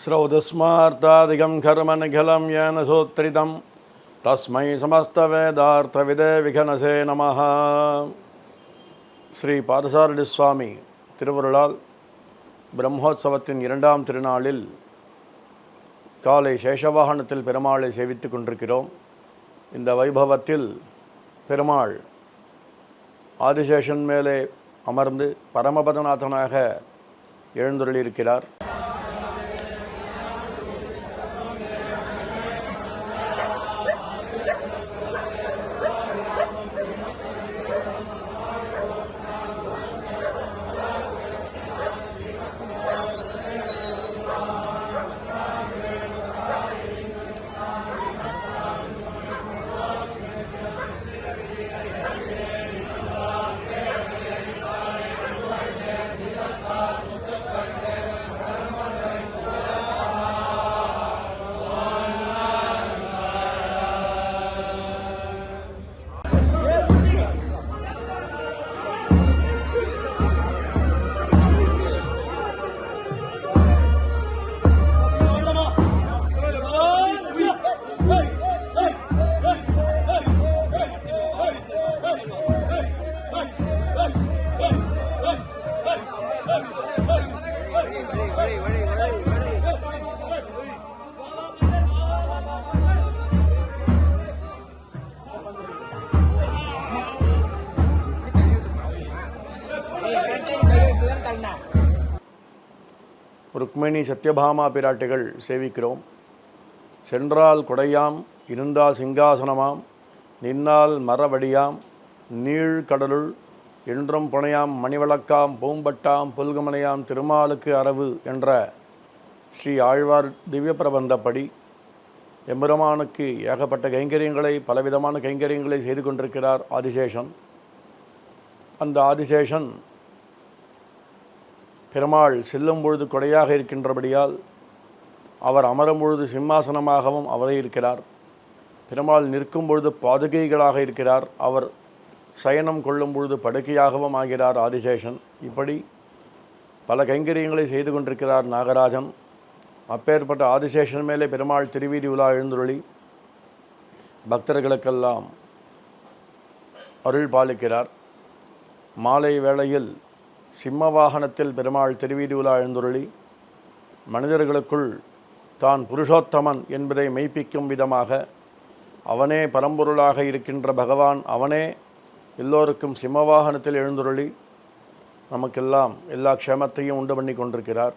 ஸ்ரௌதஸ்மார்த்தாதிகம் கர்மநிகலம் ஏன சோத்ரிதம் தஸ்மை சமஸ்தவேதார்த்தவிதே விகனசே நமஹ. ஸ்ரீ பார்த்தசாரதி சுவாமி திருவருளால் பிரம்மோற்சவத்தின் 2ஆம் திருநாளில் காலை சேஷவாகனத்தில் பெருமாளை சேவித்து கொண்டிருக்கிறோம். இந்த வைபவத்தில் பெருமாள் ஆதிசேஷன் மேலே அமர்ந்து பரமபதநாதனாக எழுந்தருளியிருக்கிறார். ருக்மிணி சத்யபாமா பிராட்டிகள் சேவிக்கிறோம். சென்றால் குடையாம், இருந்தால் சிங்காசனமாம், நின்னால் மரவடியாம், நீழ்கடலுள் என்றும் புனையாம், மணிவழக்காம், பூம்பட்டாம், புல்கமனையாம், திருமாலுக்கு அரவு என்ற ஸ்ரீ ஆழ்வார் திவ்ய பிரபந்தப்படி எம்பெருமானுக்கு ஏகப்பட்ட கைங்கரியங்களை, பலவிதமான கைங்கரியங்களை செய்து கொண்டிருக்கிறார் ஆதிசேஷன். அந்த ஆதிசேஷன் பெருமாள் செல்லும் பொழுது கொடையாக இருக்கின்றபடியால் அவர் அமரும் பொழுது சிம்மாசனமாகவும் அவரே இருக்கிறார். பெருமாள் நிற்கும் பொழுது பாதுகைகளாக இருக்கிறார். அவர் சயனம் கொள்ளும் பொழுது படுக்கையாகவும் ஆகிறார் ஆதிசேஷன். இப்படி பல கைங்கரியங்களை செய்து கொண்டிருக்கிறார் நாகராஜன். அப்பேற்பட்ட ஆதிசேஷன் மேலே பெருமாள் திருவீதி உலா எழுந்துருளி பக்தர்களுக்கெல்லாம் அருள் பாலிக்கிறார். மாலை வேளையில் சிம்ம வாகனத்தில் பெருமாள் திருவீதி உலா எழுந்துருளி மனிதர்களுக்குள் தான் புருஷோத்தமன் என்பதை மெய்ப்பிக்கும் விதமாக அவனே பரம்பொருளாக இருக்கின்ற பகவான், அவனே எல்லோருக்கும் சிம்ம வாகனத்தில் எழுந்துருளி நமக்கெல்லாம் எல்லா க்ஷேமத்தையும் உண்டு பண்ணி கொண்டிருக்கிறார்.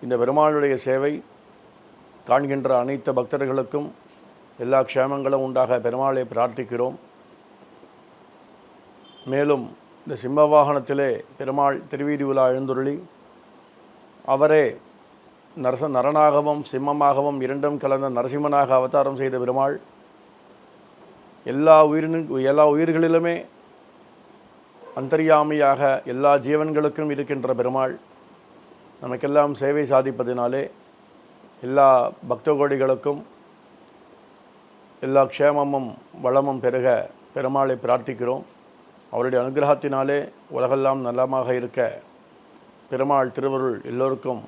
இந்த பெருமாளுடைய சேவை காண்கின்ற அனைத்து பக்தர்களுக்கும் எல்லா க்ஷேமங்களும் உண்டாக பெருமாளை பிரார்த்திக்கிறோம். மேலும் இந்த சிம்ம வாகனத்திலே பெருமாள் திருவீதி உலா எழுந்துருளி அவரே நரனாகவும் சிம்மமாகவும் இரண்டும் கலந்த நரசிம்மனாக அவதாரம் செய்த பெருமாள் எல்லா உயிர்களிலுமே அந்தர்யாமியாக எல்லா ஜீவன்களுக்கும் இருக்கின்ற பெருமாள் நமக்கெல்லாம் சேவை சாதிப்பதினாலே எல்லா பக்த கோடிகளுக்கும் எல்லா க்ஷேமமும் வளமும் பெருக பெருமாளை பிரார்த்திக்கிறோம். அவருடைய அனுகிரகத்தினாலே உலகெல்லாம் நலமாக இருக்க பெருமாள் திருவருள் எல்லோருக்கும்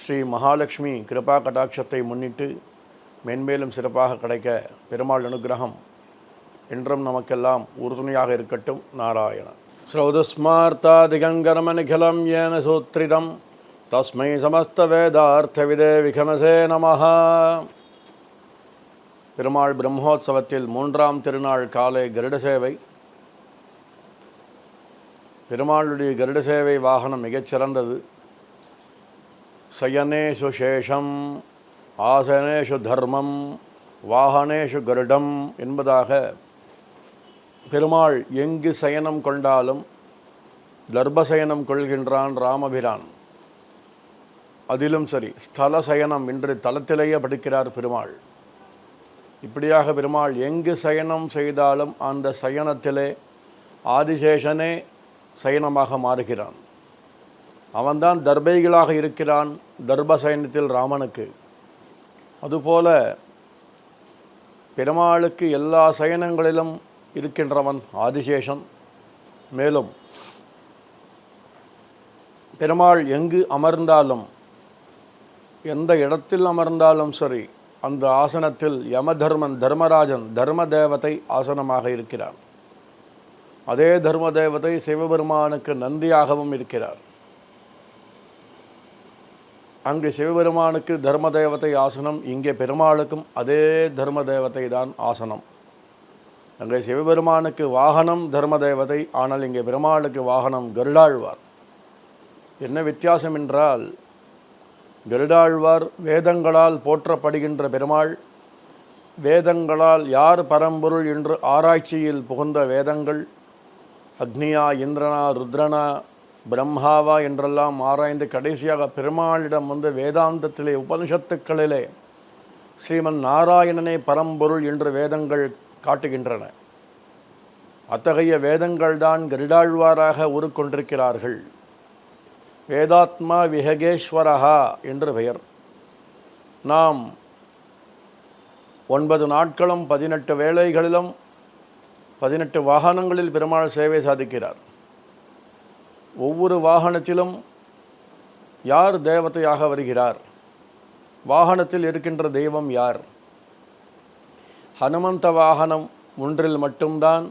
ஸ்ரீ மகாலட்சுமி கிருபா கடாட்சத்தை முன்னிட்டு மென்மேலும் சிறப்பாக கிடைக்க பெருமாள் அனுகிரகம் என்றும் நமக்கெல்லாம் உறுதுணையாக இருக்கட்டும். நாராயண. ஸ்ரௌதஸ்மார்த்தாதிகங்கரமநிகிலம் ஏன சூத்ரிதம் தஸ்மை சமஸ்தவேதார்த்தவிதே விகனசே நமஹ. பெருமாள் பிரம்மோற்சவத்தில் 3ஆம் திருநாள் காலை கருட சேவை. பெருமாளுடைய கருட சேவை வாகனம் மிகச்சிறந்தது. சயனேஷு சேஷம் ஆசனேஷு தர்மம் வாகனேஷு கருடம் என்பதாக பெருமாள் எங்கு சயனம் கொண்டாலும் தர்பசயனம் கொள்கின்றான் ராமபிரான். அதிலும் சரி, ஸ்தல சயனம் என்று தலத்திலேயே படிக்கிறார் பெருமாள். இப்படியாக பெருமாள் எங்கு சயனம் செய்தாலும் அந்த சயனத்திலே ஆதிசேஷனே சயனமாக மாறுகிறான். அவன்தான் தர்பைகளாக இருக்கிறான் தர்பசயனத்தில் ராமனுக்கு. அதுபோல பெருமாளுக்கு எல்லா சயனங்களிலும் இருக்கின்றவன் ஆதிசேஷன். மேலும் பெருமாள் எங்கு அமர்ந்தாலும் எந்த இடத்தில் அமர்ந்தாலும் சரி, அந்த ஆசனத்தில் யமதர்மன் தர்மராஜன் தர்ம தேவதை ஆசனமாக இருக்கிறார். அதே தர்ம தேவதை சிவபெருமானுக்கு நந்தியாகவும் இருக்கிறார். அங்கு சிவபெருமானுக்கு தர்ம தேவதை ஆசனம், இங்கே பெருமாளுக்கும் அதே தர்ம தேவதை தான் ஆசனம். அங்கே சிவபெருமானுக்கு வாகனம் தர்ம தேவதை, ஆனால் இங்கே பெருமாளுக்கு வாகனம் கருடாழ்வார். என்ன வித்தியாசம் என்றால், கருடாழ்வார் வேதங்களால் போற்றப்படுகின்ற பெருமாள். வேதங்களால் யார் பரம்பொருள் என்று ஆராய்ச்சியில் புகுந்த வேதங்கள் அக்னியா இந்திரனா ருத்ரனா பிரம்மாவா என்றெல்லாம் ஆராய்ந்து கடைசியாக பெருமாளிடம் வந்து வேதாந்தத்திலே உபனிஷத்துக்களிலே ஸ்ரீமன் நாராயணனே பரம்பொருள் என்று வேதங்கள் காட்டுகின்றன. அத்தகைய வேதங்கள் தான் கருடாழ்வாராக உருக்கொண்டிருக்கிறார்கள். வேதாத்மா விஹகேஸ்வரஹா என்று பெயர். நாம் 9 நாட்களும் 18 வேளைகளிலும் 18 வாகனங்களில் பெருமாள் சேவை சாதிக்கிறார். ஒவ்வொரு வாகனத்திலும் யார் தேவதையாக வருகிறார்? வாகனத்தில் இருக்கின்ற தெய்வம் யார்? ஹனுமந்த வாகனம் ஒன்றில் மட்டும்தான்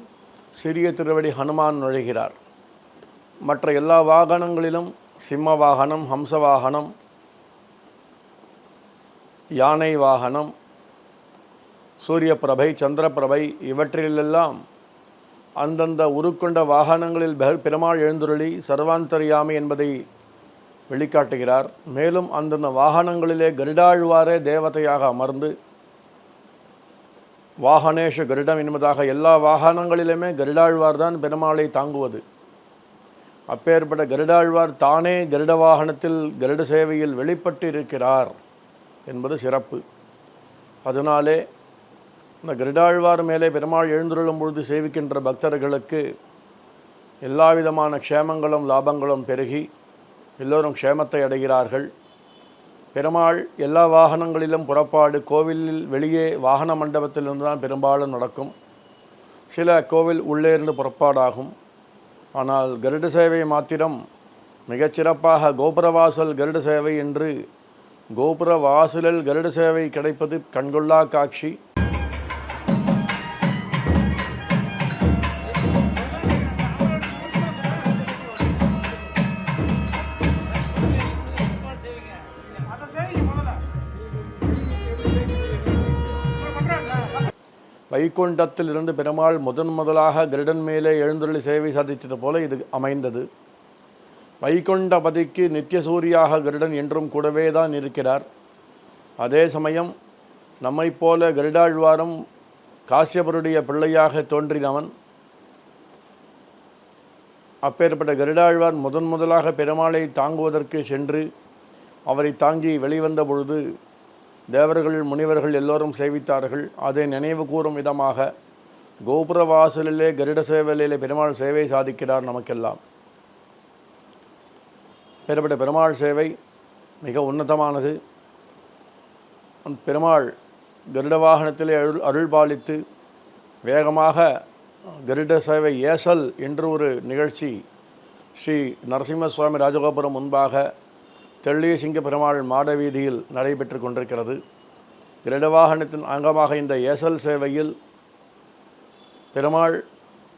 சிறிய திருவடி ஹனுமான் நுழைகிறார். மற்ற எல்லா வாகனங்களிலும் சிம்ம வாகனம், ஹம்ச வாகனம், யானை வாகனம், சூரிய பிரபை, சந்திர பிரபை இவற்றிலெல்லாம் அந்தந்த உருக்கொண்ட வாகனங்களில் பெருமாள் எழுந்துருளி சர்வாந்தர்யாமி என்பதை வெளிக்காட்டுகிறார். மேலும் அந்தந்த வாகனங்களிலே கருடாழ்வாரே தேவதையாக அமர்ந்து வாகனேஷு கருடம் என்பதாக எல்லா வாகனங்களிலுமே கருடாழ்வார் தான் பெருமாளை தாங்குவது. அப்பேற்பட்ட கருடாழ்வார் தானே கருட வாகனத்தில் கருட சேவையில் வெளிப்பட்டு இருக்கிறார் என்பது சிறப்பு. அதனாலே இந்த கருடாழ்வார் மேலே பெருமாள் எழுந்துருளும் பொழுது சேவிக்கின்ற பக்தர்களுக்கு எல்லா விதமான க்ஷேமங்களும் லாபங்களும் பெருகி எல்லோரும் க்ஷேமத்தை அடைகிறார்கள். பெருமாள் எல்லா வாகனங்களிலும் புறப்பாடு. கோவிலில் வெளியே வாகன மண்டபத்திலிருந்து தான் பெரும்பாலும் நடக்கும். சில கோவில் உள்ளே இருந்து புறப்பாடாகும். ஆனால் கருட சேவை மாத்திரம் மிகச்சிறப்பாக கோபுரவாசல் கருட சேவை என்று கோபுர வாசலில் கருட சேவை கிடைப்பது கண்கொள்ளா காட்சி. வைகுண்டத்தில் இருந்து பெருமாள் முதலாக கருடன் மேலே எழுந்துள்ளி சேவை சாதித்தது போல இது அமைந்தது. வைகுண்டபதிக்கு நித்தியசூரியாக கருடன் என்றும் கூடவே தான் இருக்கிறார். அதே சமயம் நம்மை போல கருடாழ்வாரும் காசியபருடைய பிள்ளையாக தோன்றினவன். அப்பேற்பட்ட கருடாழ்வார் முதலாக பெருமாளை தாங்குவதற்கு சென்று அவரை தாங்கி வெளிவந்த பொழுது தேவர்கள் முனிவர்கள் எல்லோரும் சேவித்தார்கள். அதை நினைவு கூறும் விதமாக கோபுர வாசலிலே கருட சேவையிலே பெருமாள் சேவை சாதிக்கிறார் நமக்கெல்லாம். பெறப்பட்ட பெருமாள் சேவை மிக உன்னதமானது. பெருமாள் கருட வாகனத்திலே அருள் பாலித்து வேகமாக கருட சேவை ஏசல் என்று ஒரு நிகழ்ச்சி ஸ்ரீ நரசிம்ம சுவாமி ராஜகோபுரம் முன்பாக தெள்ளிய சிங்க பெருமாள் மாட வீதியில் நடைபெற்று கொண்டிருக்கிறது. கருட வாகனத்தின் அங்கமாக இந்த ஏசல் சேவையில் பெருமாள்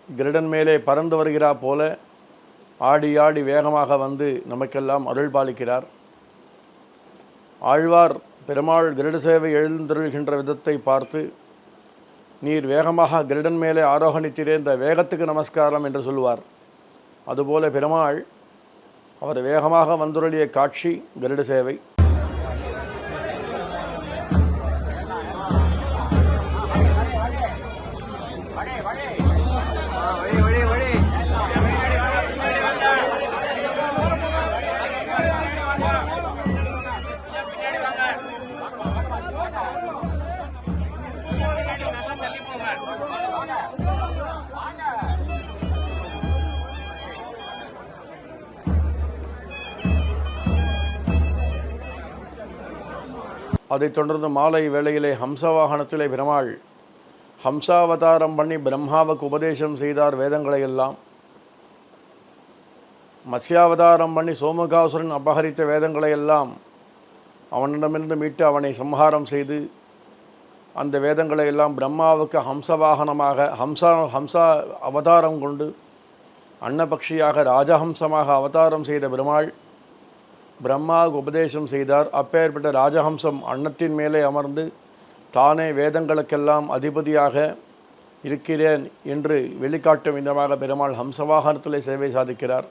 கருடன் மேலே பறந்து வருகிறார் போல ஆடி ஆடி வேகமாக வந்து நமக்கெல்லாம் அருள் பாலிக்கிறார். ஆழ்வார் பெருமாள் கருட சேவை எழுந்தருள்கின்ற விதத்தை பார்த்து நீர் வேகமாக கருடன் மேலே ஆரோகணித்திரே, இந்த வேகத்துக்கு நமஸ்காரம் என்று சொல்லுவார். அதுபோல பெருமாள் அவர் வேகமாக வந்துருளிய காட்சி கருட சேவை. அதைத் தொடர்ந்து மாலை வேளையிலே ஹம்சவாகனத்திலே பெருமாள் ஹம்சாவதாரம் பண்ணி பிரம்மாவுக்கு உபதேசம் செய்தார் வேதங்களை எல்லாம். மத்ஸ்யாவதாரம் பண்ணி சோமகாசுரன் அபகரித்த வேதங்களை எல்லாம் அவனிடமிருந்து மீட்டு அவனை சம்ஹாரம் செய்து அந்த வேதங்களை எல்லாம் பிரம்மாவுக்கு ஹம்சவாகனமாக ஹம்சா அவதாரம் கொண்டு அன்னபக்ஷியாக ராஜஹம்சமாக அவதாரம் செய்த பெருமாள் பிரம்மாவுக்கு உபதேசம் செய்தார். அப்பேற்பட்ட ராஜஹம்சம் அன்னத்தின் மேலே அமர்ந்து தானே வேதங்களுக்கெல்லாம் அதிபதியாக இருக்கிறேன் என்று வெளிக்காட்டும் விதமாக பெருமாள் ஹம்சவாகனத்திலே சேவை சாதிக்கிறார்.